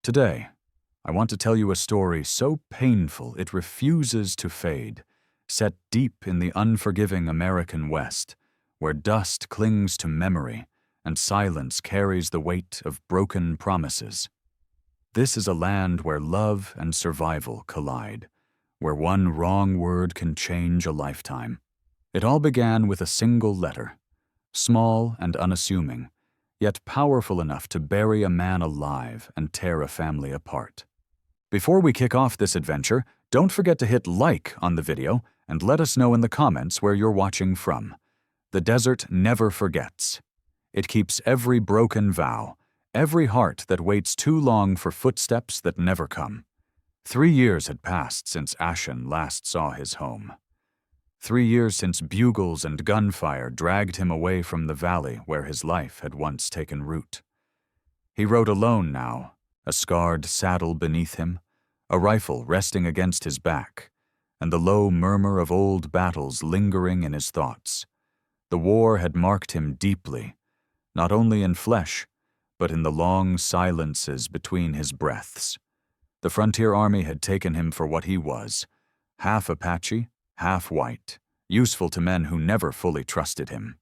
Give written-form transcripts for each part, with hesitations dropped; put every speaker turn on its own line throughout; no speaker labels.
Today, I want to tell you a story so painful it refuses to fade, set deep in the unforgiving American West, where dust clings to memory and silence carries the weight of broken promises. This is a land where love and survival collide, where one wrong word can change a lifetime. It all began with a single letter, small and unassuming, yet powerful enough to bury a man alive and tear a family apart. Before we kick off this adventure, don't forget to hit like on the video and let us know in the comments where you're watching from. The desert never forgets. It keeps every broken vow, every heart that waits too long for footsteps that never come. 3 years had passed since Ashen last saw his home. 3 years since bugles and gunfire dragged him away from the valley where his life had once taken root. He rode alone now, a scarred saddle beneath him, a rifle resting against his back, and the low murmur of old battles lingering in his thoughts. The war had marked him deeply, not only in flesh, but in the long silences between his breaths. The frontier army had taken him for what he was, half Apache, half white, useful to men who never fully trusted him.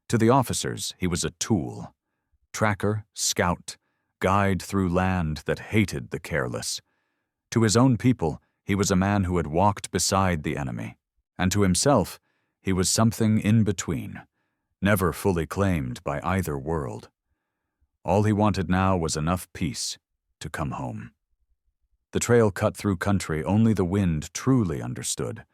To the officers, he was a tool, tracker, scout, guide through land that hated the careless. To his own people, he was a man who had walked beside the enemy, and to himself, he was something in between, never fully claimed by either world. All he wanted now was enough peace to come home. The trail cut through country only the wind truly understood.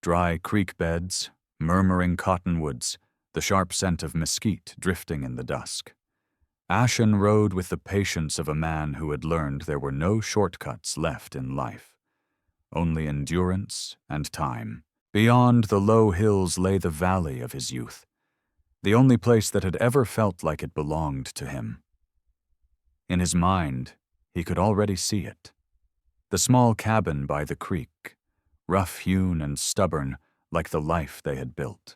Dry creek beds, murmuring cottonwoods, the sharp scent of mesquite drifting in the dusk. Ashen rode with the patience of a man who had learned there were no shortcuts left in life, only endurance and time. Beyond the low hills lay the valley of his youth, the only place that had ever felt like it belonged to him. In his mind, he could already see it. The small cabin by the creek, rough-hewn and stubborn like the life they had built.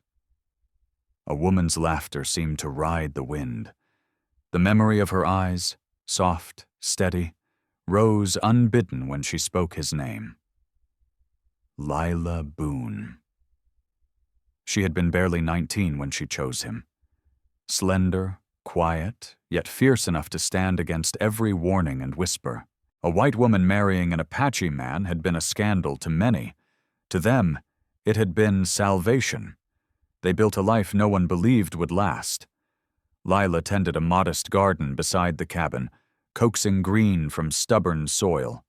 A woman's laughter seemed to ride the wind. The memory of her eyes, soft, steady, rose unbidden when she spoke his name. Lila Boone. She had been barely 19 when she chose him. Slender, quiet, yet fierce enough to stand against every warning and whisper. A white woman marrying an Apache man had been a scandal to many. To them, it had been salvation. They built a life no one believed would last. Lila tended a modest garden beside the cabin, coaxing green from stubborn soil.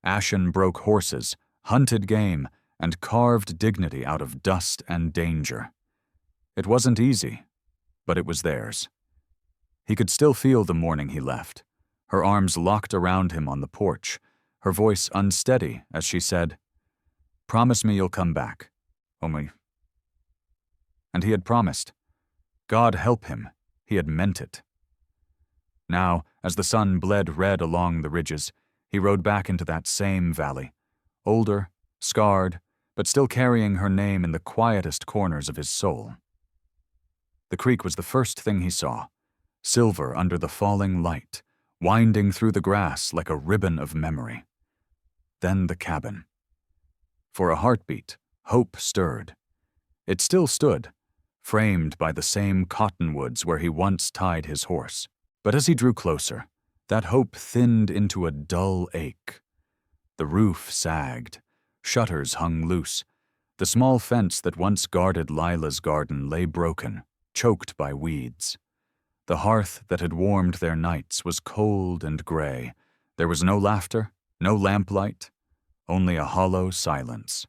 Ashen broke horses, hunted game, and carved dignity out of dust and danger. It wasn't easy, but it was theirs. He could still feel the morning he left, her arms locked around him on the porch, her voice unsteady as she said, "Promise me you'll come back, only..." And he had promised. God help him, he had meant it. Now, as the sun bled red along the ridges, he rode back into that same valley, older, scarred, but still carrying her name in the quietest corners of his soul. The creek was the first thing he saw, silver under the falling light, winding through the grass like a ribbon of memory. Then the cabin. For a heartbeat, hope stirred. It still stood, framed by the same cottonwoods where he once tied his horse. But as he drew closer, that hope thinned into a dull ache. The roof sagged, shutters hung loose. The small fence that once guarded Lila's garden lay broken, choked by weeds. The hearth that had warmed their nights was cold and gray. There was no laughter, no lamplight, only a hollow silence.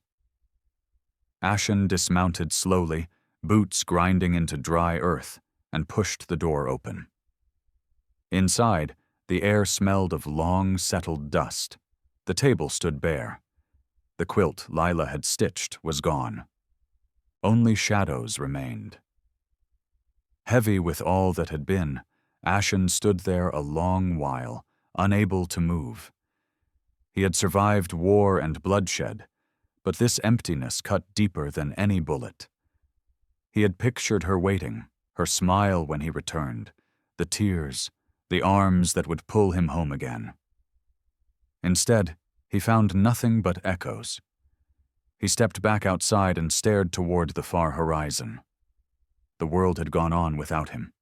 Ashen dismounted slowly, boots grinding into dry earth, and pushed the door open. Inside, the air smelled of long settled dust. The table stood bare. The quilt Lila had stitched was gone. Only shadows remained. Heavy with all that had been, Ashen stood there a long while, unable to move. He had survived war and bloodshed, but this emptiness cut deeper than any bullet. He had pictured her waiting, her smile when he returned, the tears, the arms that would pull him home again. Instead, he found nothing but echoes. He stepped back outside and stared toward the far horizon. The world had gone on without him.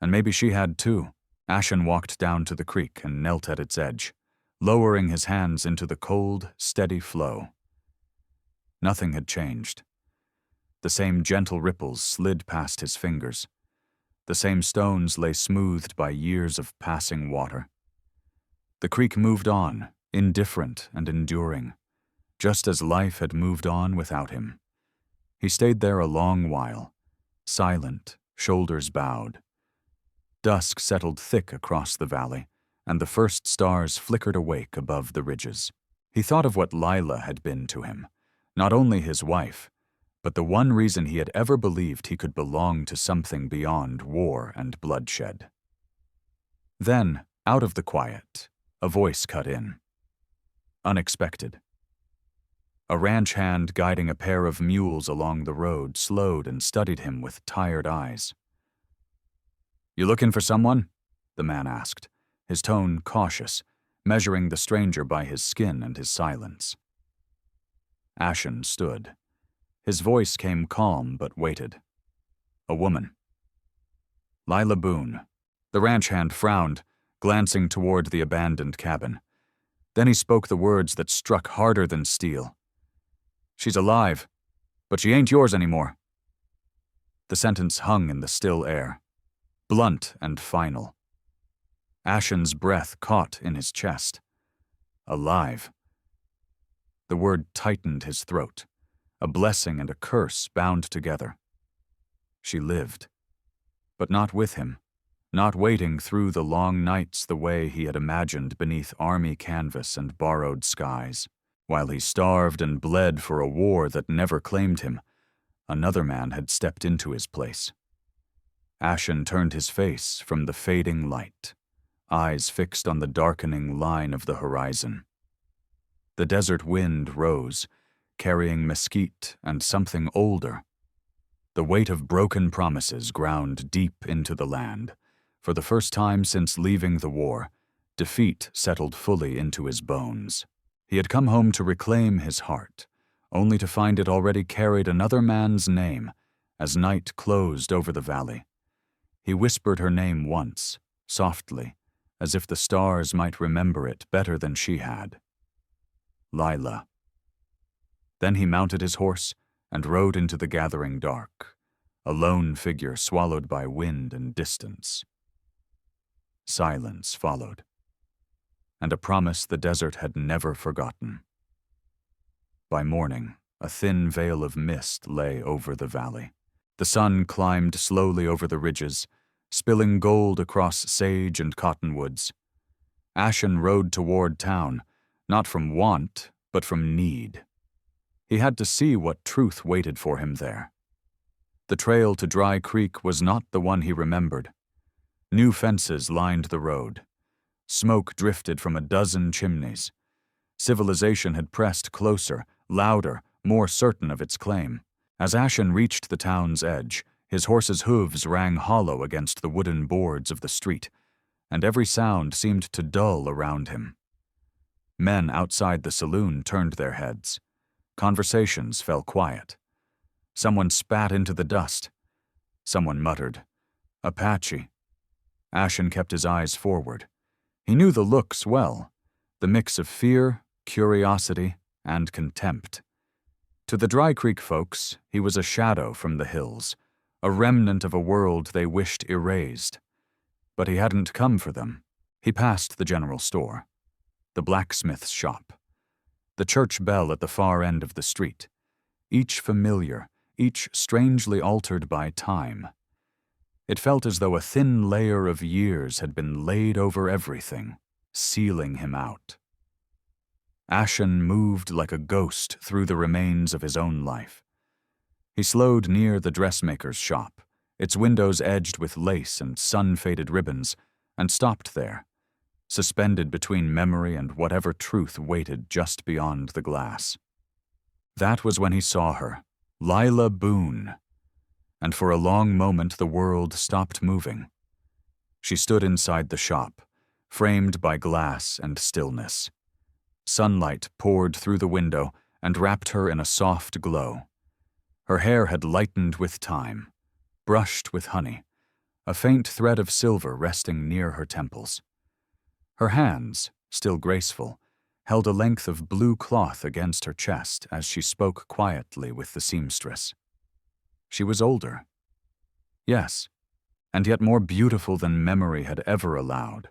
And maybe she had too. Ashen walked down to the creek and knelt at its edge, lowering his hands into the cold, steady flow. Nothing had changed. The same gentle ripples slid past his fingers. The same stones lay smoothed by years of passing water. The creek moved on, indifferent and enduring, just as life had moved on without him. He stayed there a long while, silent, shoulders bowed. Dusk settled thick across the valley, and the first stars flickered awake above the ridges. He thought of what Lila had been to him, not only his wife, but the one reason he had ever believed he could belong to something beyond war and bloodshed. Then, out of the quiet, a voice cut in. Unexpected. A ranch hand guiding a pair of mules along the road slowed and studied him with tired eyes. "You looking for someone?" the man asked, his tone cautious, measuring the stranger by his skin and his silence. Ashen stood. His voice came calm but weighted. "A woman." "Lila Boone." The ranch hand frowned, glancing toward the abandoned cabin. Then he spoke the words that struck harder than steel. "She's alive, but she ain't yours anymore." The sentence hung in the still air, blunt and final. Ashen's breath caught in his chest. Alive. The word tightened his throat, a blessing and a curse bound together. She lived, but not with him, not waiting through the long nights the way he had imagined beneath army canvas and borrowed skies. While he starved and bled for a war that never claimed him, another man had stepped into his place. Ashen turned his face from the fading light, eyes fixed on the darkening line of the horizon. The desert wind rose, carrying mesquite and something older. The weight of broken promises ground deep into the land. For the first time since leaving the war, defeat settled fully into his bones. He had come home to reclaim his heart, only to find it already carried another man's name as night closed over the valley. He whispered her name once, softly, as if the stars might remember it better than she had. Lila. Then he mounted his horse and rode into the gathering dark, a lone figure swallowed by wind and distance. Silence followed, and a promise the desert had never forgotten. By morning, a thin veil of mist lay over the valley. The sun climbed slowly over the ridges, spilling gold across sage and cottonwoods. Ashen rode toward town, not from want, but from need. He had to see what truth waited for him there. The trail to Dry Creek was not the one he remembered. New fences lined the road. Smoke drifted from a dozen chimneys. Civilization had pressed closer, louder, more certain of its claim. As Ashen reached the town's edge, his horse's hooves rang hollow against the wooden boards of the street, and every sound seemed to dull around him. Men outside the saloon turned their heads. Conversations fell quiet. Someone spat into the dust. Someone muttered, "Apache." Ashen kept his eyes forward. He knew the looks well, the mix of fear, curiosity, and contempt. To the Dry Creek folks, he was a shadow from the hills, a remnant of a world they wished erased. But he hadn't come for them. He passed the general store, the blacksmith's shop, the church bell at the far end of the street, each familiar, each strangely altered by time. It felt as though a thin layer of years had been laid over everything, sealing him out. Ashen moved like a ghost through the remains of his own life. He slowed near the dressmaker's shop, its windows edged with lace and sun-faded ribbons, and stopped there, suspended between memory and whatever truth waited just beyond the glass. That was when he saw her, Lila Boone, and for a long moment the world stopped moving. She stood inside the shop, framed by glass and stillness. Sunlight poured through the window and wrapped her in a soft glow. Her hair had lightened with time, brushed with honey, a faint thread of silver resting near her temples. Her hands, still graceful, held a length of blue cloth against her chest as she spoke quietly with the seamstress. She was older. Yes, and yet more beautiful than memory had ever allowed.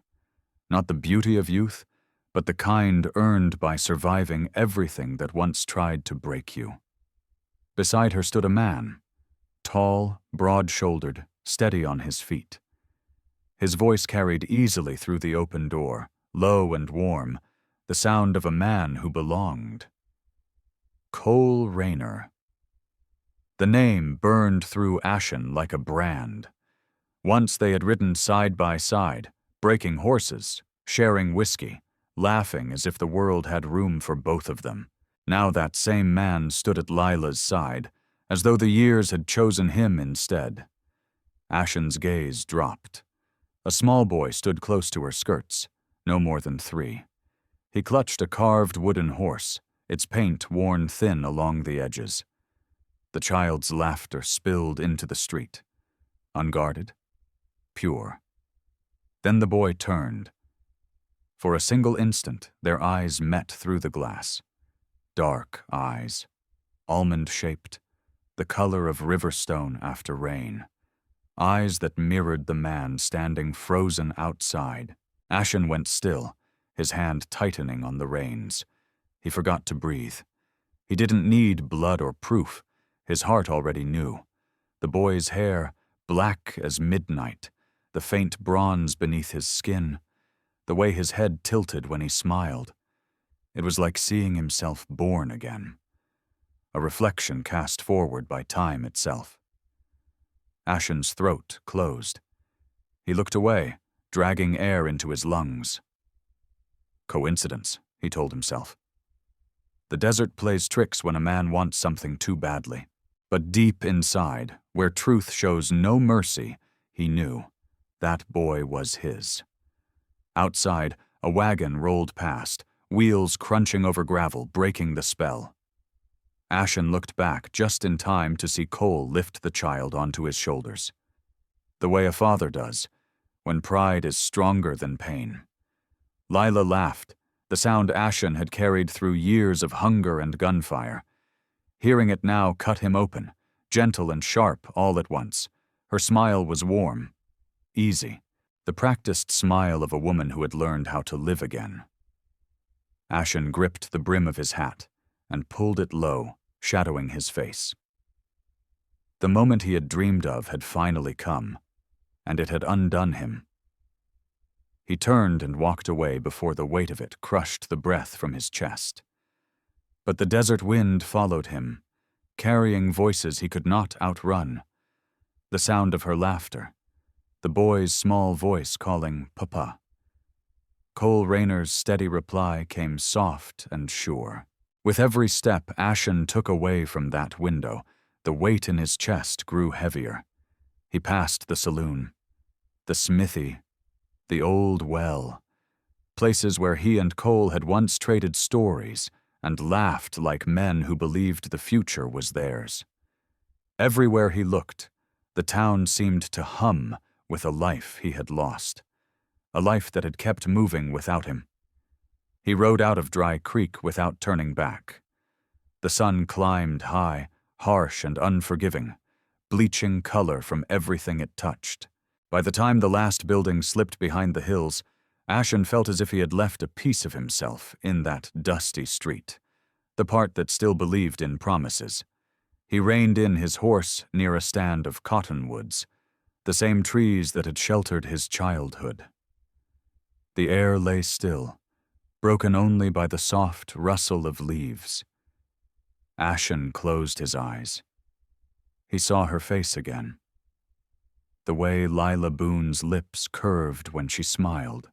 Not the beauty of youth, but the kind earned by surviving everything that once tried to break you. Beside her stood a man, tall, broad-shouldered, steady on his feet. His voice carried easily through the open door, low and warm, the sound of a man who belonged. Cole Rayner. The name burned through Ashen like a brand. Once they had ridden side by side, breaking horses, sharing whiskey, laughing as if the world had room for both of them. Now that same man stood at Lila's side, as though the years had chosen him instead. Ashen's gaze dropped. A small boy stood close to her skirts, no more than 3. He clutched a carved wooden horse, its paint worn thin along the edges. The child's laughter spilled into the street. Unguarded, pure. Then the boy turned. For a single instant, their eyes met through the glass. Dark eyes, almond-shaped, the color of riverstone after rain. Eyes that mirrored the man standing frozen outside. Ashen went still, his hand tightening on the reins. He forgot to breathe. He didn't need blood or proof. His heart already knew. The boy's hair, black as midnight, the faint bronze beneath his skin, the way his head tilted when he smiled. It was like seeing himself born again. A reflection cast forward by time itself. Ashen's throat closed. He looked away, dragging air into his lungs. Coincidence, he told himself. The desert plays tricks when a man wants something too badly. But deep inside, where truth shows no mercy, he knew that boy was his. Outside, a wagon rolled past, wheels crunching over gravel, breaking the spell. Ashen looked back just in time to see Cole lift the child onto his shoulders. The way a father does, when pride is stronger than pain. Lila laughed, the sound Ashen had carried through years of hunger and gunfire. Hearing it now cut him open, gentle and sharp all at once. Her smile was warm, easy, the practiced smile of a woman who had learned how to live again. Ashen gripped the brim of his hat and pulled it low, shadowing his face. The moment he had dreamed of had finally come, and it had undone him. He turned and walked away before the weight of it crushed the breath from his chest. But the desert wind followed him, carrying voices he could not outrun. The sound of her laughter, the boy's small voice calling Papa. Cole Rayner's steady reply came soft and sure. With every step Ashen took away from that window, the weight in his chest grew heavier. He passed the saloon, the smithy, the old well, places where he and Cole had once traded stories and laughed like men who believed the future was theirs. Everywhere he looked, the town seemed to hum with a life he had lost, a life that had kept moving without him. He rode out of Dry Creek without turning back. The sun climbed high, harsh and unforgiving, bleaching color from everything it touched. By the time the last building slipped behind the hills, Ashen felt as if he had left a piece of himself in that dusty street, the part that still believed in promises. He reined in his horse near a stand of cottonwoods, the same trees that had sheltered his childhood. The air lay still, broken only by the soft rustle of leaves. Ashen closed his eyes. He saw her face again. The way Lila Boone's lips curved when she smiled.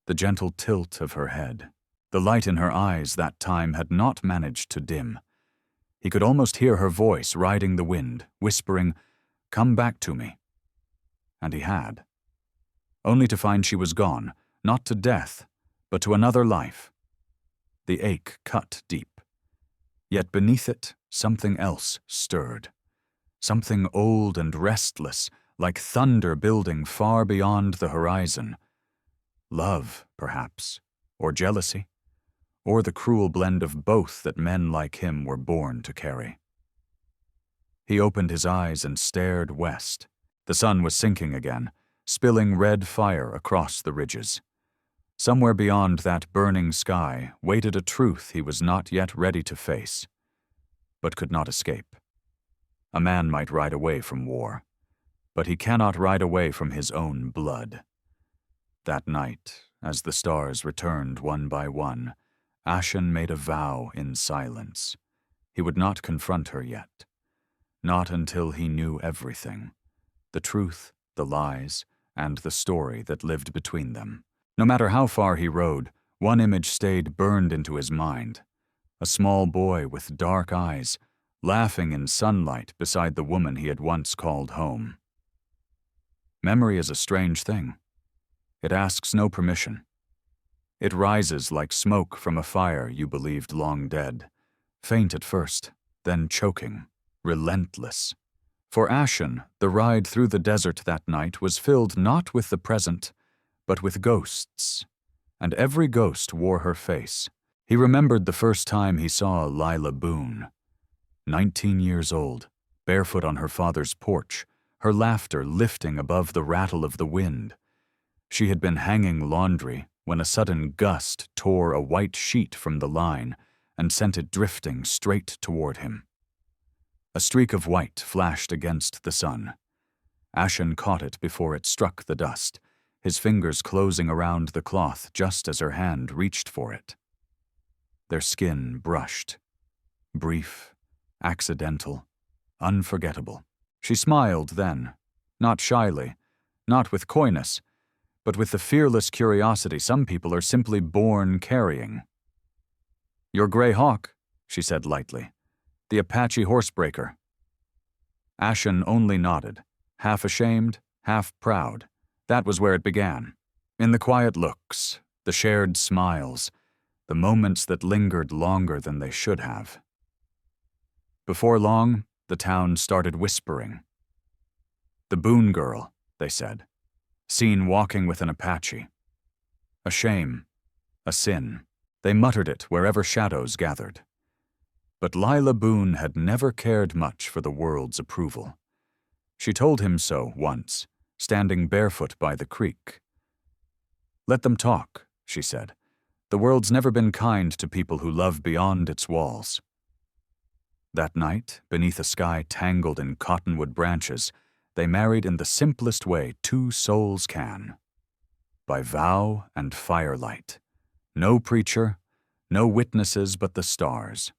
The gentle tilt of her head. The light in her eyes that time had not managed to dim. He could almost hear her voice riding the wind, whispering, "Come back to me." And he had. Only to find she was gone, not to death, but to another life. the ache cut deep. Yet beneath it, something else stirred. Something old and restless, like thunder building far beyond the horizon. Love, perhaps, or jealousy, or the cruel blend of both that men like him were born to carry. He opened his eyes and stared west. The sun was sinking again, spilling red fire across the ridges. Somewhere beyond that burning sky waited a truth he was not yet ready to face, but could not escape. A man might ride away from war, but he cannot ride away from his own blood. That night, as the stars returned one by one, Ashen made a vow in silence. He would not confront her yet. Not until he knew everything. The truth, the lies, and the story that lived between them. No matter how far he rode, one image stayed burned into his mind. A small boy with dark eyes, laughing in sunlight beside the woman he had once called home. Memory is a strange thing. It asks no permission. It rises like smoke from a fire you believed long dead, faint at first, then choking, relentless. For Ashen, the ride through the desert that night was filled not with the present, but with ghosts, and every ghost wore her face. He remembered the first time he saw Lila Boone. 19 years old, barefoot on her father's porch, her laughter lifting above the rattle of the wind. She had been hanging laundry when a sudden gust tore a white sheet from the line and sent it drifting straight toward him. A streak of white flashed against the sun. Ashen caught it before it struck the dust, his fingers closing around the cloth just as her hand reached for it. Their skin brushed. Brief, accidental, unforgettable. She smiled then, not shyly, not with coyness, but with the fearless curiosity some people are simply born carrying. "Your gray hawk," she said lightly. "The Apache horsebreaker." Ashen only nodded, half ashamed, half proud. That was where it began. In the quiet looks, the shared smiles, the moments that lingered longer than they should have. Before long, the town started whispering. "The Boone girl," they said, seen walking with an Apache. A shame, a sin. They muttered it wherever shadows gathered. But Lila Boone had never cared much for the world's approval. She told him so once, standing barefoot by the creek. "Let them talk," she said. "The world's never been kind to people who love beyond its walls." That night, beneath a sky tangled in cottonwood branches, they married in the simplest way two souls can. By vow and firelight. No preacher, no witnesses but the stars.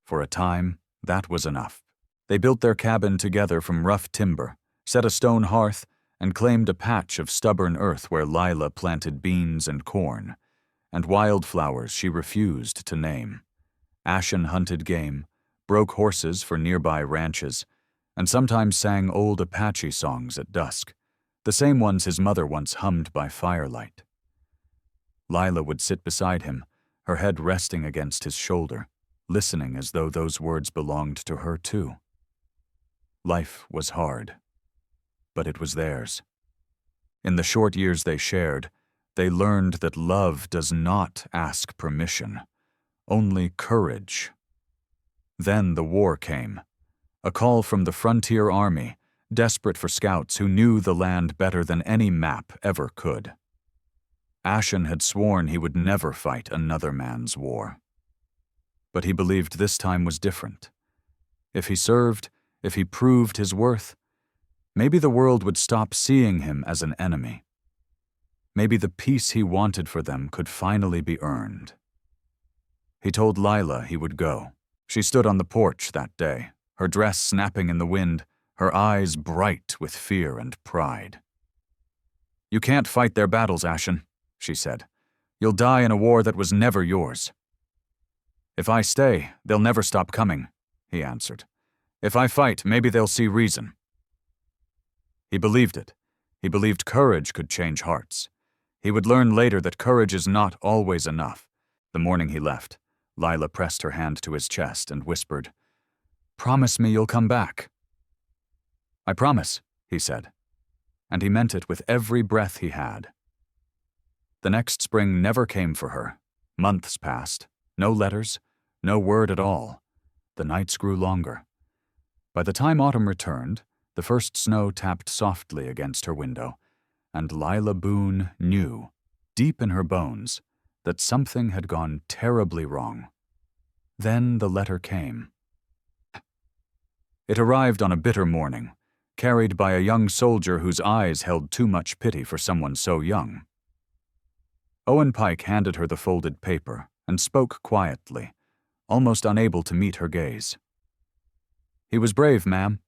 For a time, that was enough. They built their cabin together from rough timber, set a stone hearth, and claimed a patch of stubborn earth where Lila planted beans and corn, and wildflowers she refused to name. Ashen hunted game, broke horses for nearby ranches, and sometimes sang old Apache songs at dusk, the same ones his mother once hummed by firelight. Lila would sit beside him, her head resting against his shoulder, listening as though those words belonged to her too. Life was hard, but it was theirs. In the short years they shared, they learned that love does not ask permission, only courage. Then the war came, a call from the frontier army, desperate for scouts who knew the land better than any map ever could. Ashen had sworn he would never fight another man's war. But he believed this time was different. If he served, if he proved his worth, maybe the world would stop seeing him as an enemy. Maybe the peace he wanted for them could finally be earned. He told Lila he would go. She stood on the porch that day, her dress snapping in the wind, her eyes bright with fear and pride. "You can't fight their battles, Ashen," she said. "You'll die in a war that was never yours." "If I stay, they'll never stop coming," he answered. "If I fight, maybe they'll see reason." He believed it. He believed courage could change hearts. He would learn later that courage is not always enough. The morning he left, Lila pressed her hand to his chest and whispered, "Promise me you'll come back." "I promise," he said, and he meant it with every breath he had. The next spring never came for her. Months passed. No letters, no word at all. The nights grew longer. By the time autumn returned, the first snow tapped softly against her window, and Lila Boone knew, deep in her bones, that something had gone terribly wrong. Then the letter came. It arrived on a bitter morning, carried by a young soldier whose eyes held too much pity for someone so young. Owen Pike handed her the folded paper and spoke quietly, almost unable to meet her gaze. "He was brave, ma'am.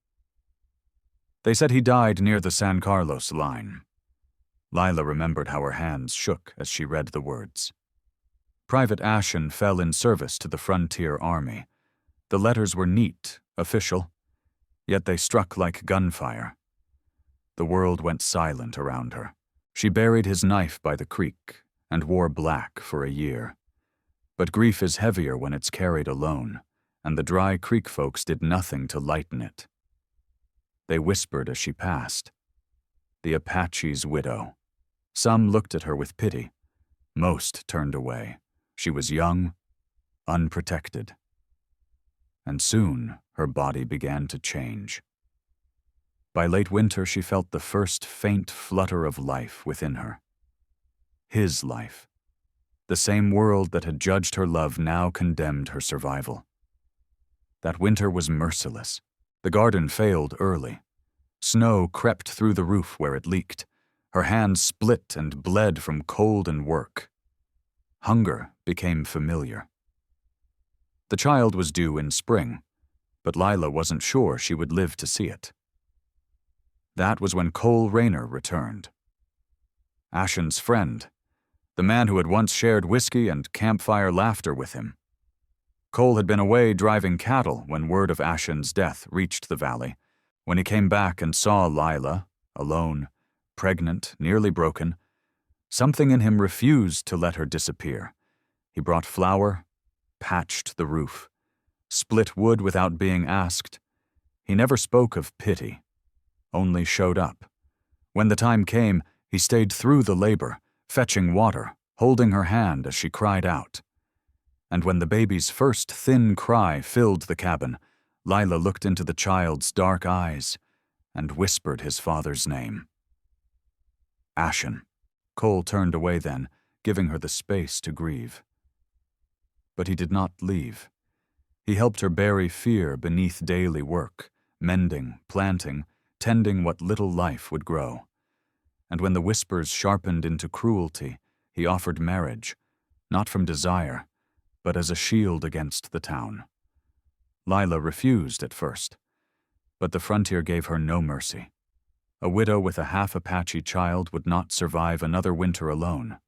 They said he died near the San Carlos line." Lila remembered how her hands shook as she read the words. Private Ashen fell in service to the Frontier Army. The letters were neat, official, yet they struck like gunfire. The world went silent around her. She buried his knife by the creek and wore black for a year. But grief is heavier when it's carried alone, and the Dry Creek folks did nothing to lighten it. They whispered as she passed, "The Apache's widow." Some looked at her with pity. Most turned away. She was young, unprotected. And soon her body began to change. By late winter she felt the first faint flutter of life within her. His life. The same world that had judged her love now condemned her survival. That winter was merciless. The garden failed early. Snow crept through the roof where it leaked. Her hands split and bled from cold and work. Hunger became familiar. The child was due in spring, but Lila wasn't sure she would live to see it. That was when Cole Rayner returned. Ashen's friend, the man who had once shared whiskey and campfire laughter with him. Cole had been away driving cattle when word of Ashen's death reached the valley. When he came back and saw Lila, alone, pregnant, nearly broken, something in him refused to let her disappear. He brought flour, patched the roof, split wood without being asked. He never spoke of pity, only showed up. When the time came, he stayed through the labor, fetching water, holding her hand as she cried out. And when the baby's first thin cry filled the cabin, Lila looked into the child's dark eyes and whispered his father's name. Ashen. Cole turned away then, giving her the space to grieve. But he did not leave. He helped her bury fear beneath daily work, mending, planting, tending what little life would grow. And when the whispers sharpened into cruelty, he offered marriage, not from desire, but as a shield against the town. Lila refused at first, but the frontier gave her no mercy. A widow with a half-Apache child would not survive another winter alone.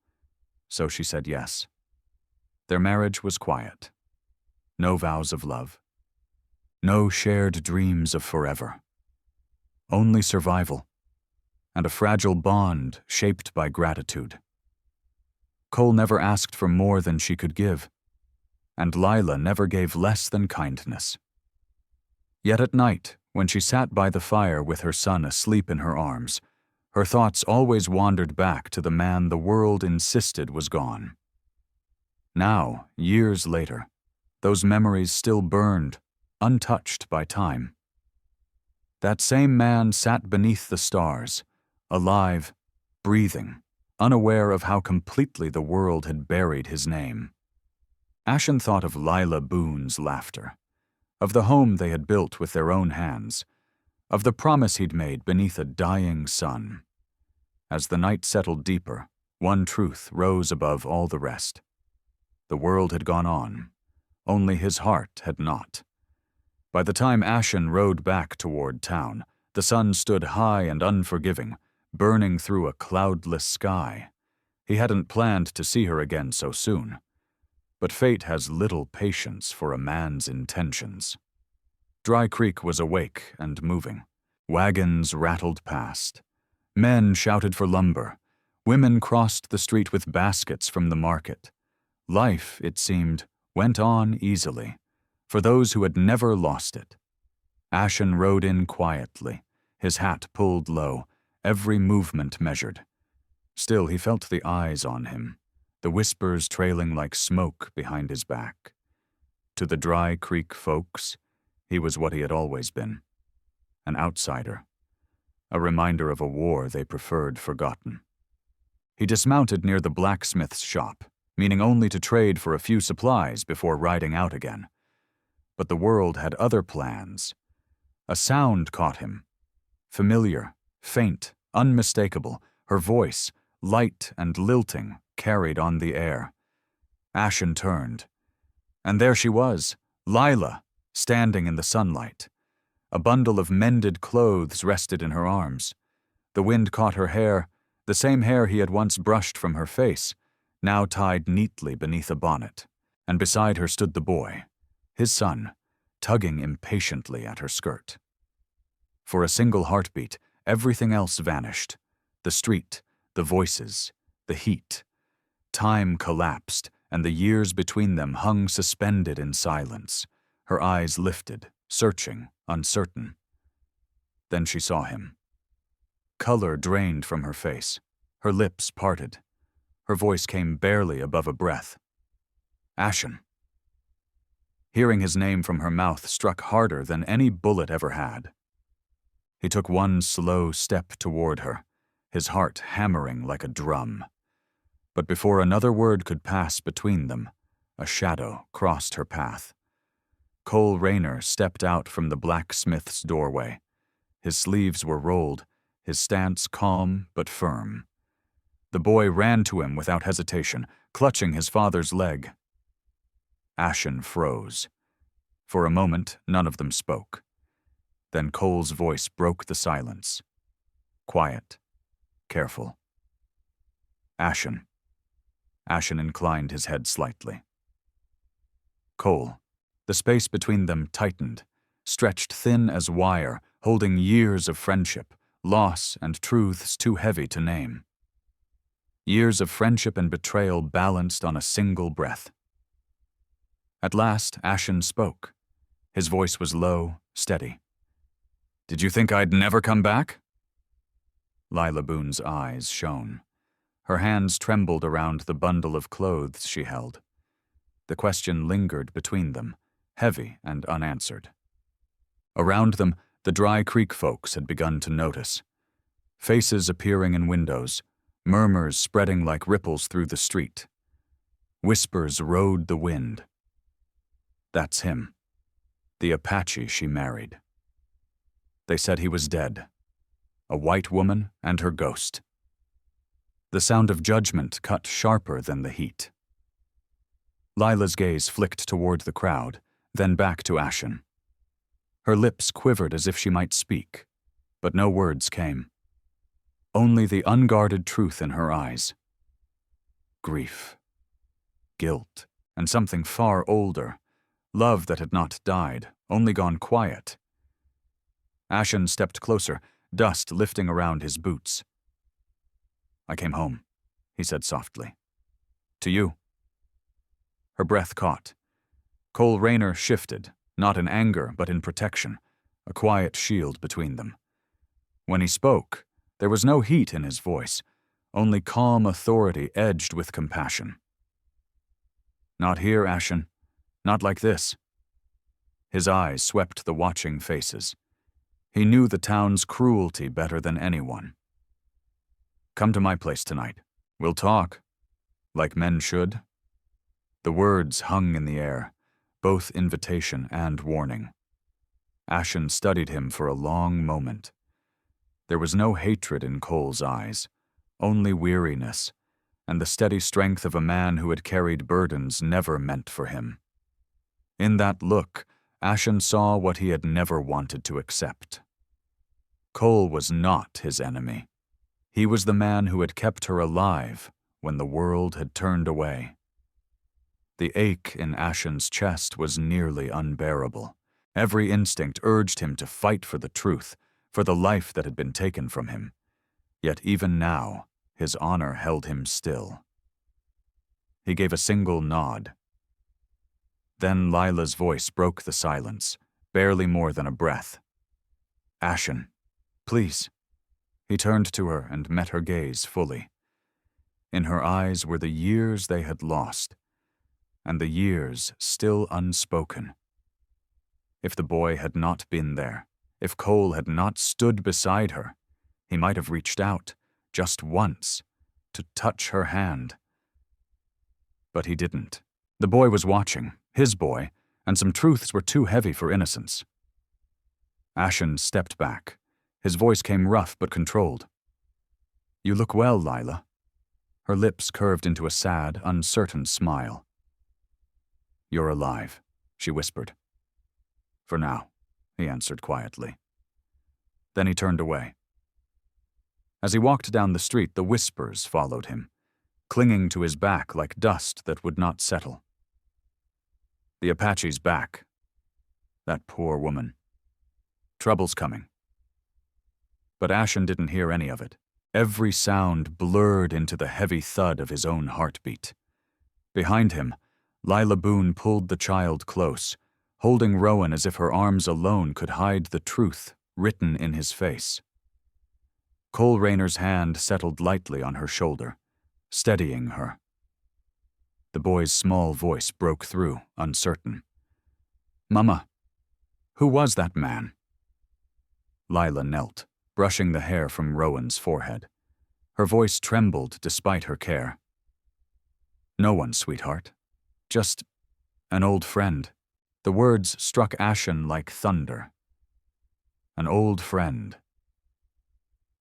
So she said yes. Their marriage was quiet. No vows of love. No shared dreams of forever. Only survival, and a fragile bond shaped by gratitude. Cole never asked for more than she could give, and Lila never gave less than kindness. Yet at night, when she sat by the fire with her son asleep in her arms, her thoughts always wandered back to the man the world insisted was gone. Now, years later, those memories still burned, untouched by time. That same man sat beneath the stars, alive, breathing, unaware of how completely the world had buried his name. Ashen thought of Lila Boone's laughter, of the home they had built with their own hands, of the promise he'd made beneath a dying sun. As the night settled deeper, one truth rose above all the rest. The world had gone on, only his heart had not. By the time Ashen rode back toward town, the sun stood high and unforgiving, burning through a cloudless sky. He hadn't planned to see her again so soon. But fate has little patience for a man's intentions. Dry Creek was awake and moving. Wagons rattled past. Men shouted for lumber. Women crossed the street with baskets from the market. Life, it seemed, went on easily, for those who had never lost it. Ashen rode in quietly, his hat pulled low, every movement measured. Still he felt the eyes on him, the whispers trailing like smoke behind his back. To the Dry Creek folks, he was what he had always been, an outsider, a reminder of a war they preferred forgotten. He dismounted near the blacksmith's shop, meaning only to trade for a few supplies before riding out again. But the world had other plans. A sound caught him. Familiar, faint, unmistakable, her voice, light and lilting, carried on the air. Ashen turned. And there she was, Lila, standing in the sunlight. A bundle of mended clothes rested in her arms. The wind caught her hair, the same hair he had once brushed from her face, now tied neatly beneath a bonnet, and beside her stood the boy, his son, tugging impatiently at her skirt. For a single heartbeat, everything else vanished. The street, the voices, the heat. Time collapsed, and the years between them hung suspended in silence, her eyes lifted, searching, uncertain. Then she saw him. Color drained from her face, her lips parted. Her voice came barely above a breath. Ashen. Hearing his name from her mouth struck harder than any bullet ever had. He took one slow step toward her, his heart hammering like a drum. But before another word could pass between them, a shadow crossed her path. Cole Rayner stepped out from the blacksmith's doorway. His sleeves were rolled, his stance calm but firm. The boy ran to him without hesitation, clutching his father's leg. Ashen froze. For a moment, none of them spoke. Then Cole's voice broke the silence. Quiet, careful. Ashen. Ashen inclined his head slightly. Cole. The space between them tightened, stretched thin as wire, holding years of friendship, loss and truths too heavy to name. Years of friendship and betrayal balanced on a single breath. At last, Ashen spoke. His voice was low, steady. "Did you think I'd never come back?" Lila Boone's eyes shone. Her hands trembled around the bundle of clothes she held. The question lingered between them, heavy and unanswered. Around them, the Dry Creek folks had begun to notice. Faces appearing in windows, murmurs spreading like ripples through the street. Whispers rode the wind. That's him, the Apache she married. They said he was dead, a white woman and her ghost. The sound of judgment cut sharper than the heat. Lila's gaze flicked toward the crowd, then back to Ashen. Her lips quivered as if she might speak, but no words came. Only the unguarded truth in her eyes. Grief, guilt, and something far older, love that had not died, only gone quiet. Ashen stepped closer, dust lifting around his boots. "I came home," he said softly. "To you." Her breath caught. Cole Rayner shifted, not in anger but in protection, a quiet shield between them. When he spoke, there was no heat in his voice, only calm authority edged with compassion. "Not here, Ashen. Not like this." His eyes swept the watching faces. He knew the town's cruelty better than anyone. "Come to my place tonight. We'll talk. Like men should." The words hung in the air, both invitation and warning. Ashen studied him for a long moment. There was no hatred in Cole's eyes, only weariness, and the steady strength of a man who had carried burdens never meant for him. In that look, Ashen saw what he had never wanted to accept. Cole was not his enemy. He was the man who had kept her alive when the world had turned away. The ache in Ashen's chest was nearly unbearable. Every instinct urged him to fight for the truth, for the life that had been taken from him. Yet even now, his honor held him still. He gave a single nod. Then Lila's voice broke the silence, barely more than a breath. "Ashen, please." He turned to her and met her gaze fully. In her eyes were the years they had lost, and the years still unspoken. If the boy had not been there, if Cole had not stood beside her, he might have reached out, just once, to touch her hand. But he didn't. The boy was watching, his boy, and some truths were too heavy for innocence. Ashen stepped back. His voice came rough but controlled. "You look well, Lila." Her lips curved into a sad, uncertain smile. "You're alive," she whispered. "For now," he answered quietly. Then he turned away. As he walked down the street, the whispers followed him, clinging to his back like dust that would not settle. "The Apache's back. That poor woman. Trouble's coming." But Ashen didn't hear any of it. Every sound blurred into the heavy thud of his own heartbeat. Behind him, Lila Boone pulled the child close, holding Rowan as if her arms alone could hide the truth written in his face. Cole Rayner's hand settled lightly on her shoulder, steadying her. The boy's small voice broke through, uncertain. "Mama, who was that man?" Lila knelt, brushing the hair from Rowan's forehead. Her voice trembled despite her care. "No one, sweetheart. Just an old friend." The words struck Ashen like thunder. An old friend.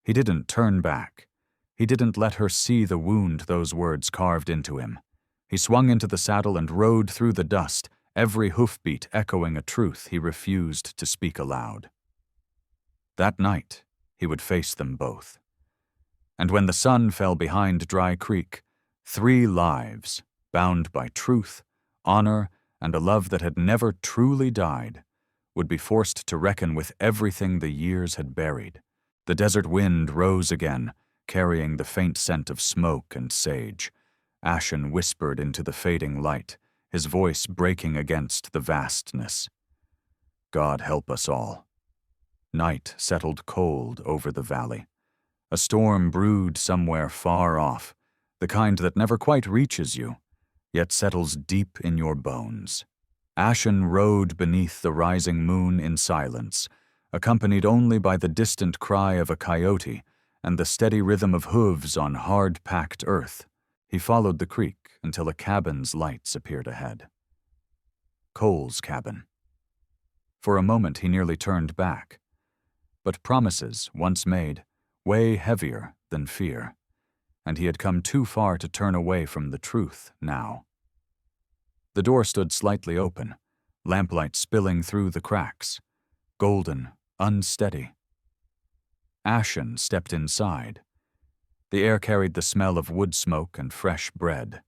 He didn't turn back. He didn't let her see the wound those words carved into him. He swung into the saddle and rode through the dust, every hoofbeat echoing a truth he refused to speak aloud. That night, he would face them both. And when the sun fell behind Dry Creek, 3 lives, bound by truth, honor, and a love that had never truly died, would be forced to reckon with everything the years had buried. The desert wind rose again, carrying the faint scent of smoke and sage. Ashen whispered into the fading light, his voice breaking against the vastness. "God help us all." Night settled cold over the valley. A storm brewed somewhere far off, the kind that never quite reaches you, yet settles deep in your bones. Ashen rode beneath the rising moon in silence, accompanied only by the distant cry of a coyote and the steady rhythm of hooves on hard-packed earth. He followed the creek until a cabin's lights appeared ahead. Cole's cabin. For a moment he nearly turned back. But promises, once made, weigh heavier than fear, and he had come too far to turn away from the truth now. The door stood slightly open, lamplight spilling through the cracks, golden, unsteady. Ashen stepped inside. The air carried the smell of wood smoke and fresh bread.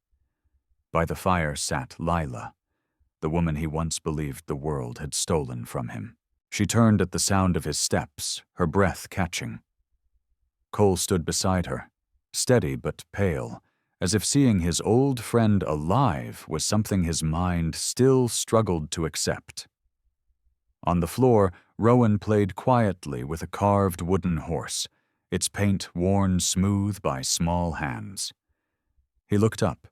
By the fire sat Lila, the woman he once believed the world had stolen from him. She turned at the sound of his steps, her breath catching. Cole stood beside her, steady but pale, as if seeing his old friend alive was something his mind still struggled to accept. On the floor, Rowan played quietly with a carved wooden horse, its paint worn smooth by small hands. He looked up,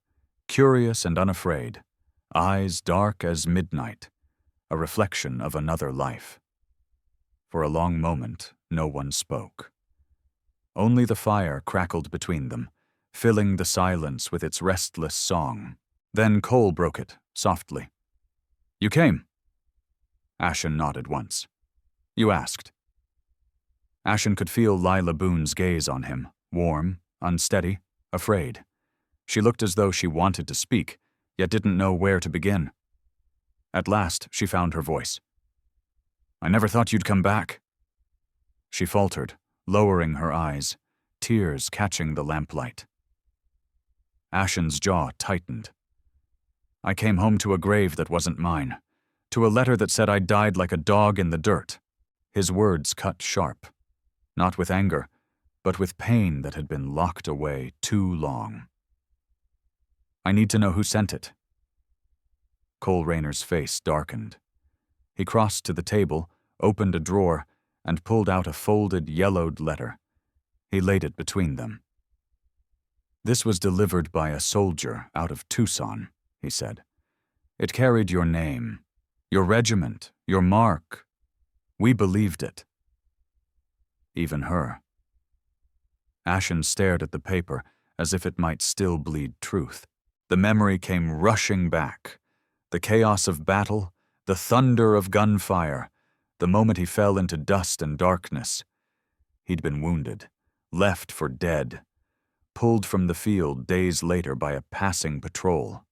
curious and unafraid, eyes dark as midnight, a reflection of another life. For a long moment, no one spoke. Only the fire crackled between them, filling the silence with its restless song. Then Cole broke it, softly. "You came?" Ashen nodded once. "You asked." Ashen could feel Lila Boone's gaze on him, warm, unsteady, afraid. She looked as though she wanted to speak, yet didn't know where to begin. At last, she found her voice. "I never thought you'd come back." She faltered, lowering her eyes, tears catching the lamplight. Ashen's jaw tightened. "I came home to a grave that wasn't mine, to a letter that said I died like a dog in the dirt." His words cut sharp, not with anger, but with pain that had been locked away too long. I need to know who sent it. Cole Rayner's face darkened. He crossed to the table, opened a drawer, and pulled out a folded, yellowed letter. He laid it between them. This was delivered by a soldier out of Tucson, he said. It carried your name, your regiment, your mark. We believed it. Even her. Ashen stared at the paper as if it might still bleed truth. The memory came rushing back. The chaos of battle, the thunder of gunfire, the moment he fell into dust and darkness. He'd been wounded, left for dead, pulled from the field days later by a passing patrol.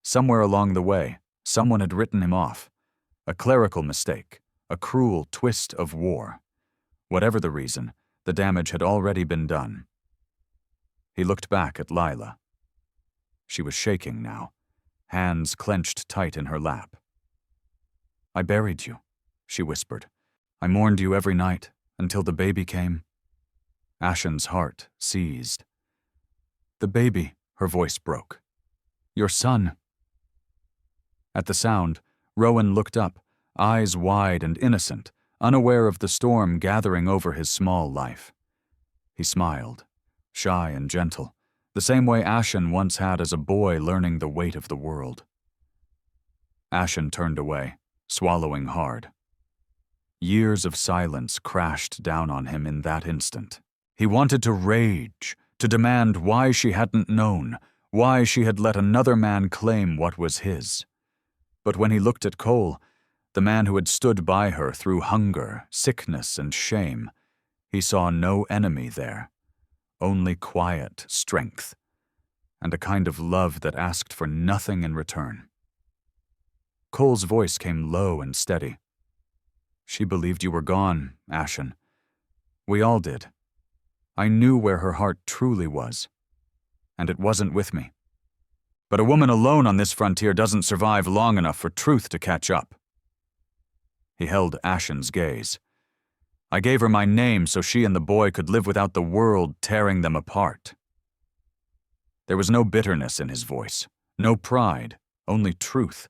Somewhere along the way, someone had written him off. A clerical mistake, a cruel twist of war. Whatever the reason, the damage had already been done. He looked back at Lila. She was shaking now, hands clenched tight in her lap. I buried you, she whispered. I mourned you every night, until the baby came. Ashen's heart seized. The baby, her voice broke. Your son. At the sound, Rowan looked up, eyes wide and innocent, unaware of the storm gathering over his small life. He smiled, shy and gentle, the same way Ashen once had as a boy learning the weight of the world. Ashen turned away, swallowing hard. Years of silence crashed down on him in that instant. He wanted to rage, to demand why she hadn't known, why she had let another man claim what was his. But when he looked at Cole, the man who had stood by her through hunger, sickness, and shame, he saw no enemy there, only quiet strength, and a kind of love that asked for nothing in return. Cole's voice came low and steady. She believed you were gone, Ashen. We all did. I knew where her heart truly was, and it wasn't with me. But a woman alone on this frontier doesn't survive long enough for truth to catch up. He held Ashen's gaze. I gave her my name so she and the boy could live without the world tearing them apart. There was no bitterness in his voice, no pride, only truth.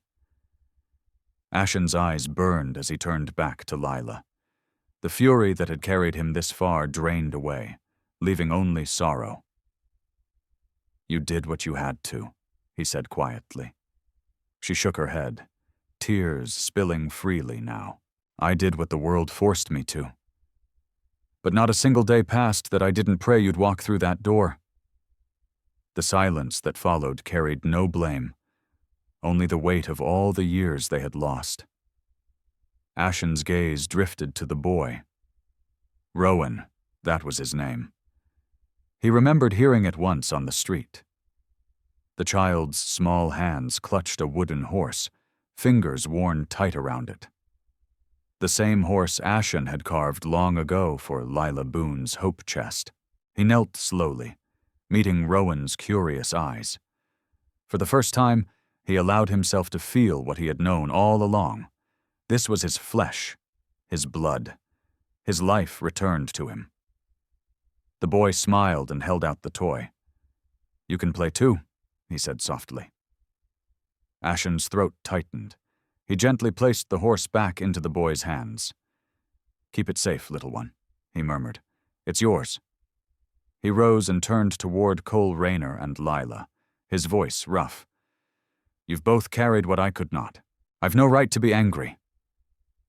Ashen's eyes burned as he turned back to Lila. The fury that had carried him this far drained away, leaving only sorrow. You did what you had to, he said quietly. She shook her head, tears spilling freely now. I did what the world forced me to. But not a single day passed that I didn't pray you'd walk through that door. The silence that followed carried no blame, only the weight of all the years they had lost. Ashen's gaze drifted to the boy. Rowan, that was his name. He remembered hearing it once on the street. The child's small hands clutched a wooden horse, fingers worn tight around it. The same horse Ashen had carved long ago for Lila Boone's hope chest. He knelt slowly, meeting Rowan's curious eyes. For the first time, he allowed himself to feel what he had known all along. This was his flesh, his blood. His life returned to him. The boy smiled and held out the toy. You can play too, he said softly. Ashen's throat tightened. He gently placed the horse back into the boy's hands. Keep it safe, little one, he murmured. It's yours. He rose and turned toward Cole Rayner and Lila, his voice rough. You've both carried what I could not. I've no right to be angry.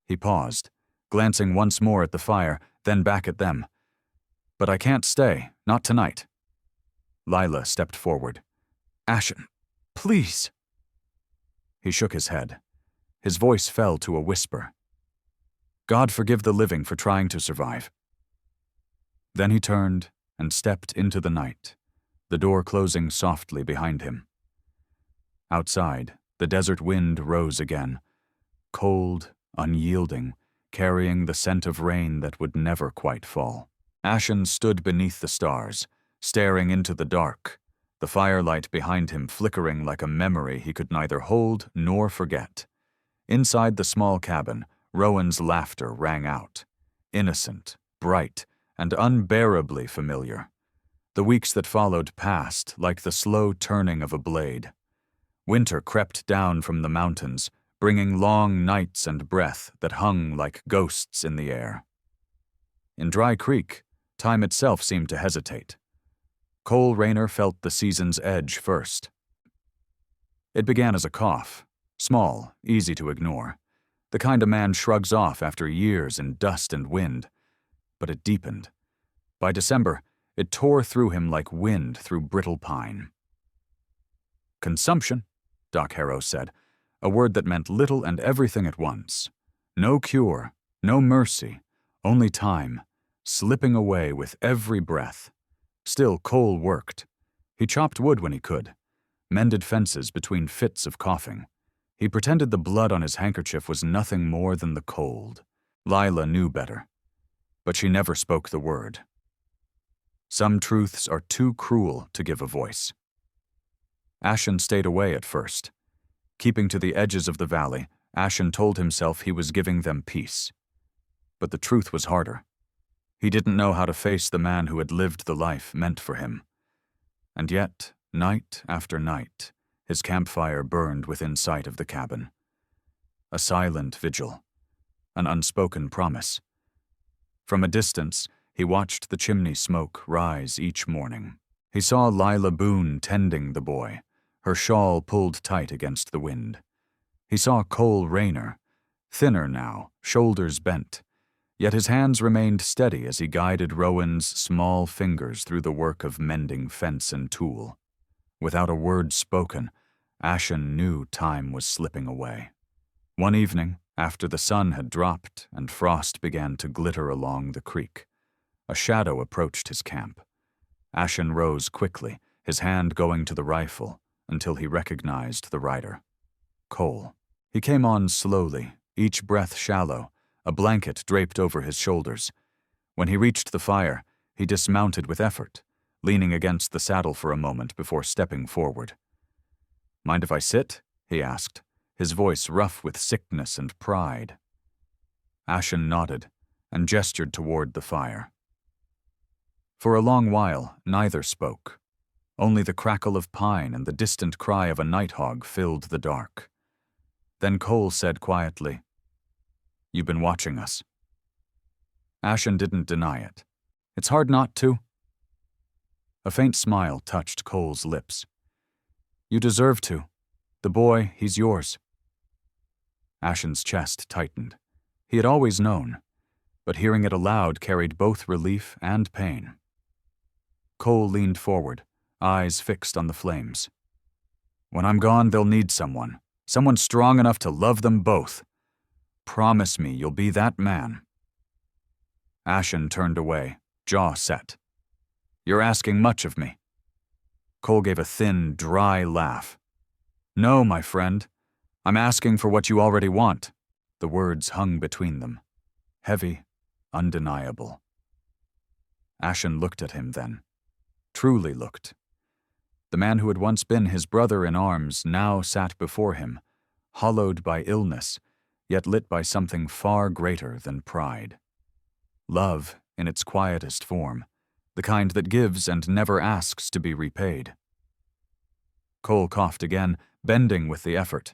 He paused, glancing once more at the fire, then back at them. But I can't stay, not tonight. Lila stepped forward. Ashen, please. He shook his head. His voice fell to a whisper. God forgive the living for trying to survive. Then he turned and stepped into the night, the door closing softly behind him. Outside, the desert wind rose again, cold, unyielding, carrying the scent of rain that would never quite fall. Ashen stood beneath the stars, staring into the dark, the firelight behind him flickering like a memory he could neither hold nor forget. Inside the small cabin, Rowan's laughter rang out, innocent, bright, and unbearably familiar. The weeks that followed passed like the slow turning of a blade. Winter crept down from the mountains, bringing long nights and breath that hung like ghosts in the air. In Dry Creek, time itself seemed to hesitate. Cole Rayner felt the season's edge first. It began as a cough, small, easy to ignore, the kind a man shrugs off after years in dust and wind, but it deepened. By December, it tore through him like wind through brittle pine. Consumption, Doc Harrow said, a word that meant little and everything at once. No cure, no mercy, only time, slipping away with every breath. Still, Cole worked. He chopped wood when he could, mended fences between fits of coughing. He pretended the blood on his handkerchief was nothing more than the cold. Lila knew better, but she never spoke the word. Some truths are too cruel to give a voice. Ashen stayed away at first. Keeping to the edges of the valley, Ashen told himself he was giving them peace. But the truth was harder. He didn't know how to face the man who had lived the life meant for him. And yet, night after night, his campfire burned within sight of the cabin. A silent vigil, an unspoken promise. From a distance, he watched the chimney smoke rise each morning. He saw Lila Boone tending the boy, her shawl pulled tight against the wind. He saw Cole Rayner, thinner now, shoulders bent, yet his hands remained steady as he guided Rowan's small fingers through the work of mending fence and tool. Without a word spoken, Ashen knew time was slipping away. One evening, after the sun had dropped and frost began to glitter along the creek, a shadow approached his camp. Ashen rose quickly, his hand going to the rifle, until he recognized the rider. Cole. He came on slowly, each breath shallow, a blanket draped over his shoulders. When he reached the fire, he dismounted with effort, leaning against the saddle for a moment before stepping forward. "Mind if I sit?" he asked, his voice rough with sickness and pride. Ashen nodded and gestured toward the fire. For a long while, neither spoke. Only the crackle of pine and the distant cry of a nighthawk filled the dark. Then Cole said quietly, "You've been watching us." Ashen didn't deny it. "It's hard not to." A faint smile touched Cole's lips. "You deserve to. The boy, he's yours." Ashen's chest tightened. He had always known, but hearing it aloud carried both relief and pain. Cole leaned forward, eyes fixed on the flames. "When I'm gone, they'll need someone strong enough to love them both. Promise me you'll be that man." Ashen turned away, jaw set. "You're asking much of me." Cole gave a thin, dry laugh. "No, my friend. I'm asking for what you already want." The words hung between them. Heavy, undeniable. Ashen looked at him then. Truly looked. The man who had once been his brother in arms now sat before him, hollowed by illness, yet lit by something far greater than pride. Love in its quietest form, the kind that gives and never asks to be repaid. Cole coughed again, bending with the effort.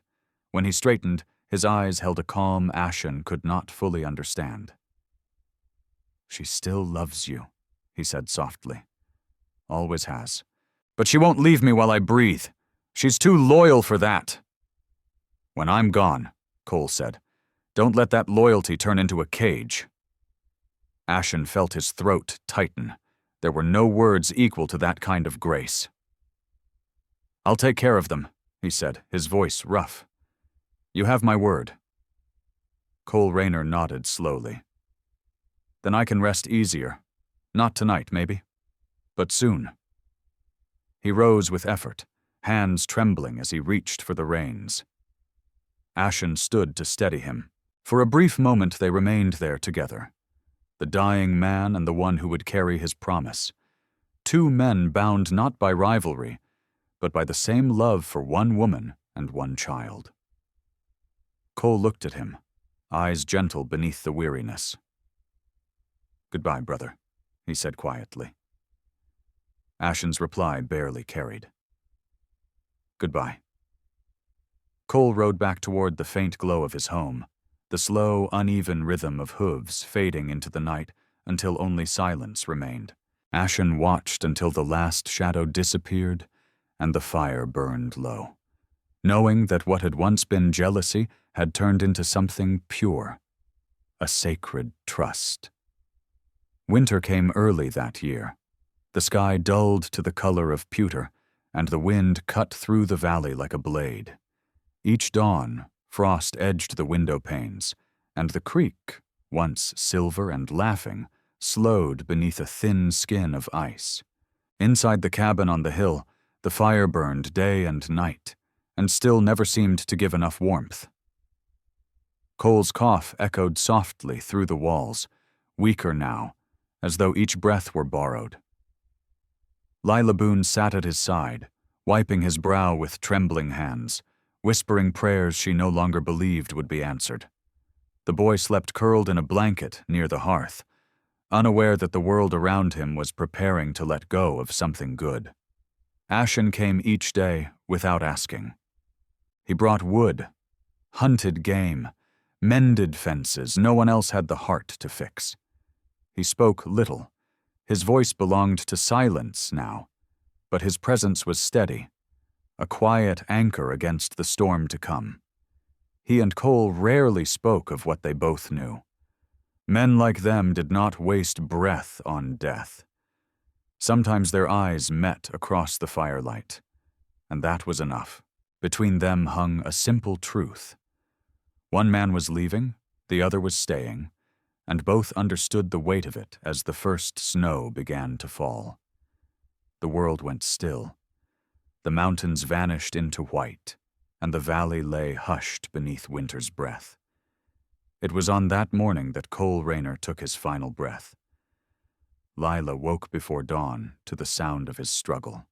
When he straightened, his eyes held a calm Ashen could not fully understand. "She still loves you," he said softly. "Always has. But she won't leave me while I breathe. She's too loyal for that." "When I'm gone," Cole said, "don't let that loyalty turn into a cage." Ashen felt his throat tighten. There were no words equal to that kind of grace. "I'll take care of them," he said, his voice rough. "You have my word." Cole Rayner nodded slowly. "Then I can rest easier. Not tonight, maybe, but soon." He rose with effort, hands trembling as he reached for the reins. Ashen stood to steady him. For a brief moment they remained there together. The dying man and the one who would carry his promise. Two men bound not by rivalry, but by the same love for one woman and one child. Cole looked at him, eyes gentle beneath the weariness. "Goodbye, brother," he said quietly. Ashen's reply barely carried. Goodbye. Cole rode back toward the faint glow of his home, the slow, uneven rhythm of hooves fading into the night until only silence remained. Ashen watched until the last shadow disappeared and the fire burned low, knowing that what had once been jealousy had turned into something pure, a sacred trust. Winter came early that year. The sky dulled to the color of pewter, and the wind cut through the valley like a blade. Each dawn, frost edged the window panes, and the creek, once silver and laughing, slowed beneath a thin skin of ice. Inside the cabin on the hill, the fire burned day and night, and still never seemed to give enough warmth. Cole's cough echoed softly through the walls, weaker now, as though each breath were borrowed. Lila Boone sat at his side, wiping his brow with trembling hands, whispering prayers she no longer believed would be answered. The boy slept curled in a blanket near the hearth, unaware that the world around him was preparing to let go of something good. Ashen came each day without asking. He brought wood, hunted game, mended fences no one else had the heart to fix. He spoke little. His voice belonged to silence now, but his presence was steady, a quiet anchor against the storm to come. He and Cole rarely spoke of what they both knew. Men like them did not waste breath on death. Sometimes their eyes met across the firelight, and that was enough. Between them hung a simple truth. One man was leaving, the other was staying, and both understood the weight of it as the first snow began to fall. The world went still. The mountains vanished into white, and the valley lay hushed beneath winter's breath. It was on that morning that Cole Rayner took his final breath. Lila woke before dawn to the sound of his struggle.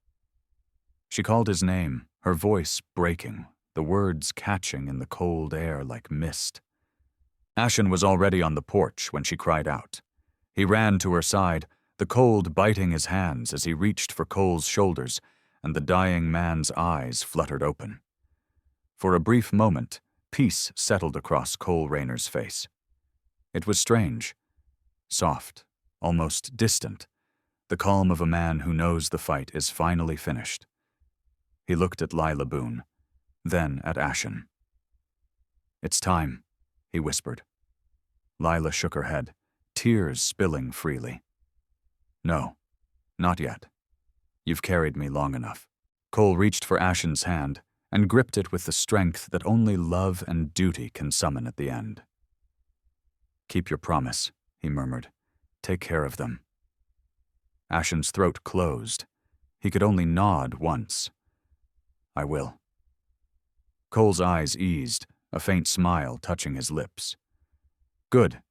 She called his name, her voice breaking, the words catching in the cold air like mist. Ashen was already on the porch when she cried out. He ran to her side, the cold biting his hands as he reached for Cole's shoulders, and the dying man's eyes fluttered open. For a brief moment, peace settled across Cole Rayner's face. It was strange, soft, almost distant, the calm of a man who knows the fight is finally finished. He looked at Lila Boone, then at Ashen. "It's time," he whispered. Lila shook her head, tears spilling freely. "No, not yet. You've carried me long enough." Cole reached for Ashen's hand and gripped it with the strength that only love and duty can summon at the end. "Keep your promise," he murmured. "Take care of them." Ashen's throat closed. He could only nod once. "I will." Cole's eyes eased, a faint smile touching his lips. "Good.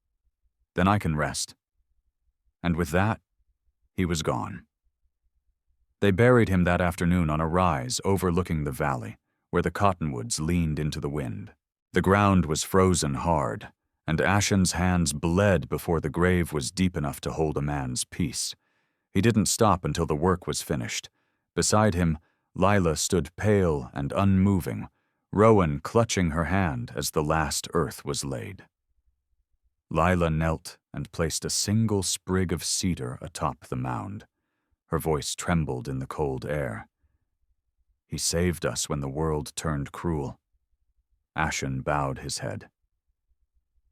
Then I can rest." And with that, he was gone. They buried him that afternoon on a rise overlooking the valley, where the cottonwoods leaned into the wind. The ground was frozen hard, and Ashen's hands bled before the grave was deep enough to hold a man's peace. He didn't stop until the work was finished. Beside him, Lila stood pale and unmoving, Rowan clutching her hand as the last earth was laid. Lila knelt and placed a single sprig of cedar atop the mound. Her voice trembled in the cold air. "He saved us when the world turned cruel." Ashen bowed his head.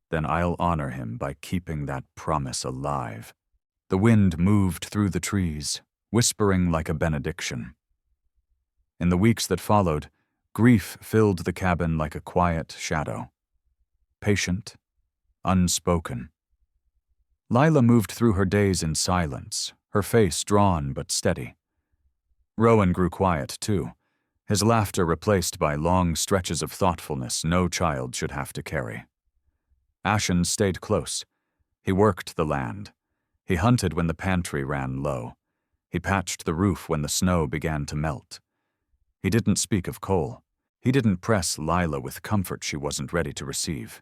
"Then I'll honor him by keeping that promise alive." The wind moved through the trees, whispering like a benediction. In the weeks that followed, grief filled the cabin like a quiet shadow. Patient, unspoken. Lila moved through her days in silence, her face drawn but steady. Rowan grew quiet, too, his laughter replaced by long stretches of thoughtfulness no child should have to carry. Ashen stayed close. He worked the land. He hunted when the pantry ran low. He patched the roof when the snow began to melt. He didn't speak of Cole. He didn't press Lila with comfort she wasn't ready to receive.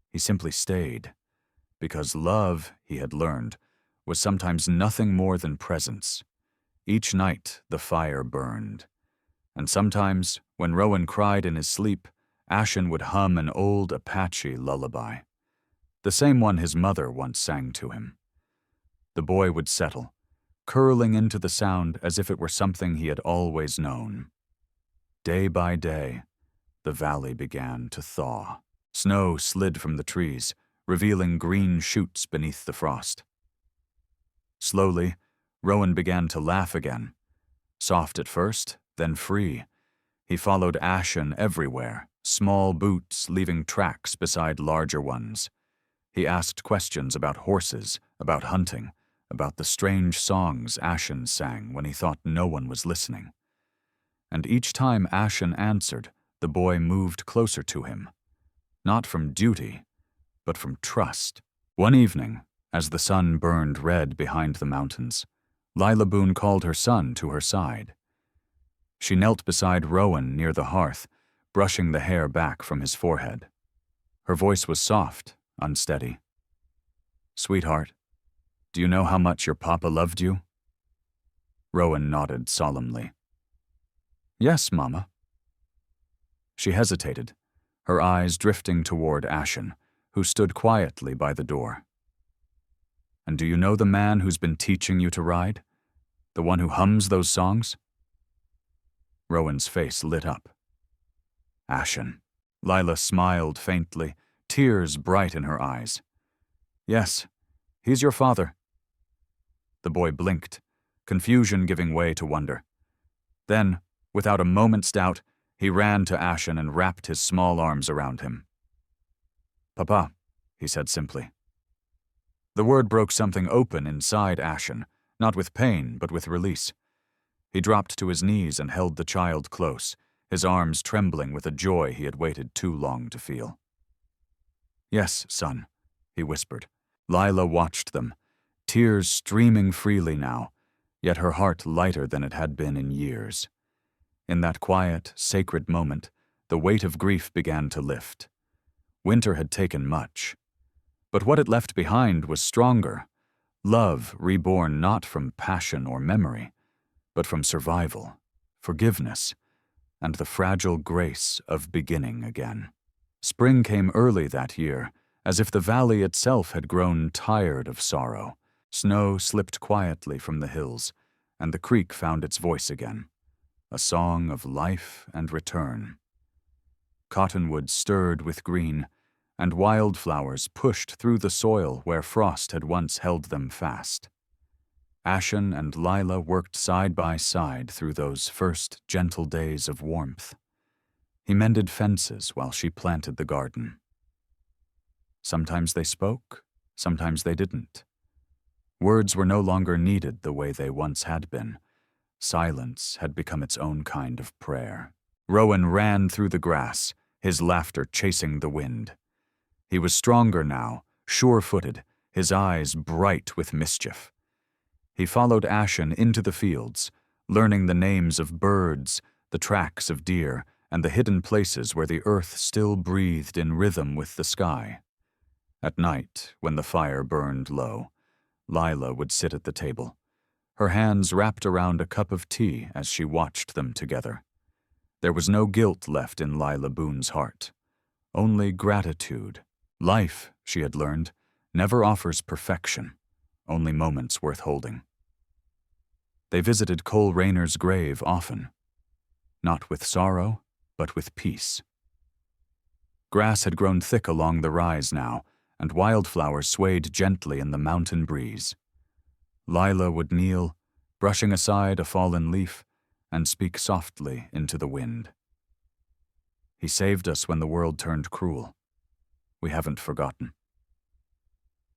He simply stayed, because love, he had learned, was sometimes nothing more than presence. Each night the fire burned. And sometimes, when Rowan cried in his sleep, Ashen would hum an old Apache lullaby, the same one his mother once sang to him. The boy would settle, curling into the sound as if it were something he had always known. Day by day, the valley began to thaw. Snow slid from the trees, revealing green shoots beneath the frost. Slowly, Rowan began to laugh again. Soft at first, then free. He followed Ashen everywhere, small boots leaving tracks beside larger ones. He asked questions about horses, about hunting, about the strange songs Ashen sang when he thought no one was listening. And each time Ashen answered, the boy moved closer to him. Not from duty, but from trust. One evening, as the sun burned red behind the mountains, Lila Boone called her son to her side. She knelt beside Rowan near the hearth, brushing the hair back from his forehead. Her voice was soft, unsteady. "Sweetheart, do you know how much your papa loved you?" Rowan nodded solemnly. "Yes, Mama." She hesitated, her eyes drifting toward Ashen, who stood quietly by the door. "And do you know the man who's been teaching you to ride? The one who hums those songs?" Rowan's face lit up. "Ashen." Lila smiled faintly, tears bright in her eyes. "Yes, he's your father." The boy blinked, confusion giving way to wonder. Then, without a moment's doubt, he ran to Ashen and wrapped his small arms around him. "Papa," he said simply. The word broke something open inside Ashen, not with pain, but with release. He dropped to his knees and held the child close, his arms trembling with a joy he had waited too long to feel. "Yes, son," he whispered. Lila watched them, tears streaming freely now, yet her heart lighter than it had been in years. In that quiet, sacred moment, the weight of grief began to lift. Winter had taken much. But what it left behind was stronger, love reborn not from passion or memory, but from survival, forgiveness, and the fragile grace of beginning again. Spring came early that year, as if the valley itself had grown tired of sorrow. Snow slipped quietly from the hills, and the creek found its voice again, a song of life and return. Cottonwoods stirred with green, and wildflowers pushed through the soil where frost had once held them fast. Ashen and Lila worked side by side through those first gentle days of warmth. He mended fences while she planted the garden. Sometimes they spoke, sometimes they didn't. Words were no longer needed the way they once had been. Silence had become its own kind of prayer. Rowan ran through the grass, his laughter chasing the wind. He was stronger now, sure-footed, his eyes bright with mischief. He followed Ashen into the fields, learning the names of birds, the tracks of deer, and the hidden places where the earth still breathed in rhythm with the sky. At night, when the fire burned low, Lila would sit at the table, her hands wrapped around a cup of tea as she watched them together. There was no guilt left in Lila Boone's heart, only gratitude. Life, she had learned, never offers perfection, only moments worth holding. They visited Cole Rayner's grave often, not with sorrow, but with peace. Grass had grown thick along the rise now, and wildflowers swayed gently in the mountain breeze. Lila would kneel, brushing aside a fallen leaf, and speak softly into the wind. "He saved us when the world turned cruel. We haven't forgotten."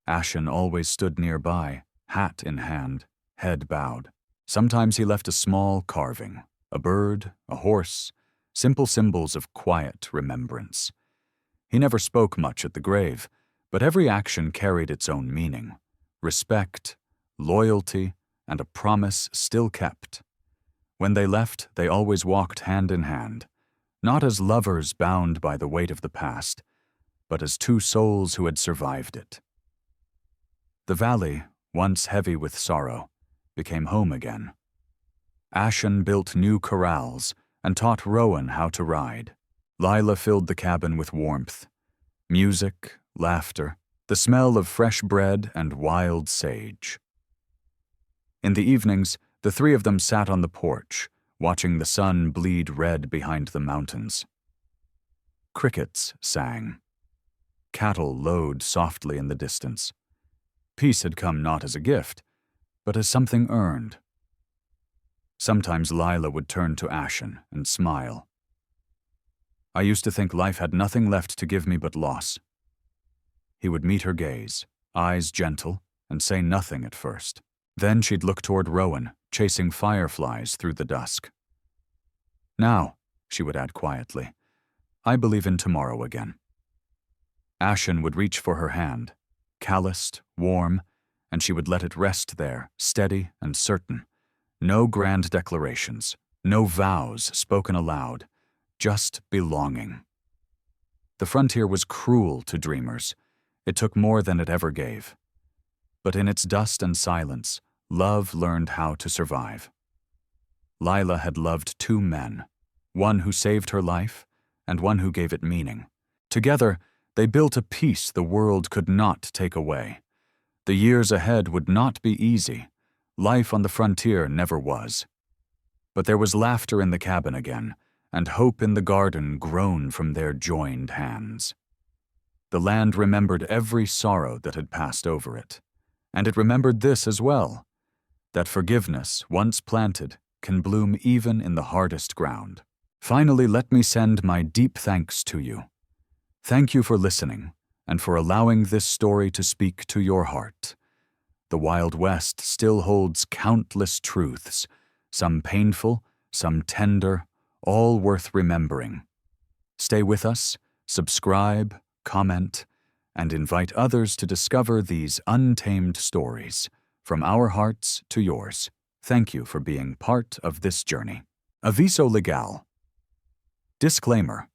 Ashen always stood nearby, hat in hand, head bowed. Sometimes he left a small carving, a bird, a horse, simple symbols of quiet remembrance. He never spoke much at the grave, but every action carried its own meaning: respect, loyalty, and a promise still kept. When they left, they always walked hand in hand, not as lovers bound by the weight of the past, but as two souls who had survived it. The valley, once heavy with sorrow, became home again, Ashen built new corrals and taught Rowan how to ride. Lila filled the cabin with warmth, music, laughter, the smell of fresh bread and wild sage. In the evenings, the three of them sat on the porch, watching the sun bleed red behind the mountains. Crickets sang. Cattle lowed softly in the distance. Peace had come not as a gift, but as something earned. Sometimes Lila would turn to Ashen and smile. I used to think life had nothing left to give me but loss. He would meet her gaze, eyes gentle, and say nothing at first. Then she'd look toward Rowan, chasing fireflies through the dusk. Now, she would add quietly, I believe in tomorrow again. Ashen would reach for her hand, calloused, warm, and she would let it rest there, steady and certain. No grand declarations, no vows spoken aloud, just belonging. The frontier was cruel to dreamers. It took more than it ever gave. But in its dust and silence, love learned how to survive. Lila had loved two men, one who saved her life and one who gave it meaning. Together, they built a peace the world could not take away. The years ahead would not be easy. Life on the frontier never was. But there was laughter in the cabin again, and hope in the garden grown from their joined hands. The land remembered every sorrow that had passed over it, and it remembered this as well, that forgiveness, once planted, can bloom even in the hardest ground. Finally, let me send my deep thanks to you. Thank you for listening, and for allowing this story to speak to your heart. The Wild West still holds countless truths, some painful, some tender, all worth remembering. Stay with us, subscribe, comment, and invite others to discover these untamed stories, from our hearts to yours. Thank you for being part of this journey. Aviso legal. Disclaimer.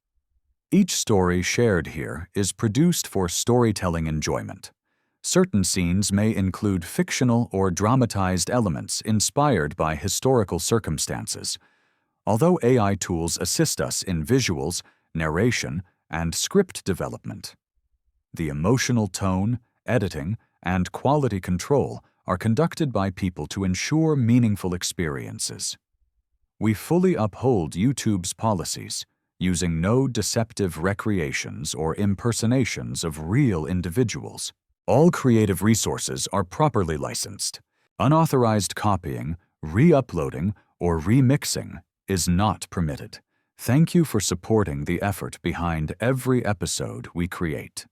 Each story shared here is produced for storytelling enjoyment. Certain scenes may include fictional or dramatized elements inspired by historical circumstances. Although AI tools assist us in visuals, narration, and script development, the emotional tone, editing, and quality control are conducted by people to ensure meaningful experiences. We fully uphold YouTube's policies, using no deceptive recreations or impersonations of real individuals. All creative resources are properly licensed. Unauthorized copying, re-uploading, or remixing is not permitted. Thank you for supporting the effort behind every episode we create.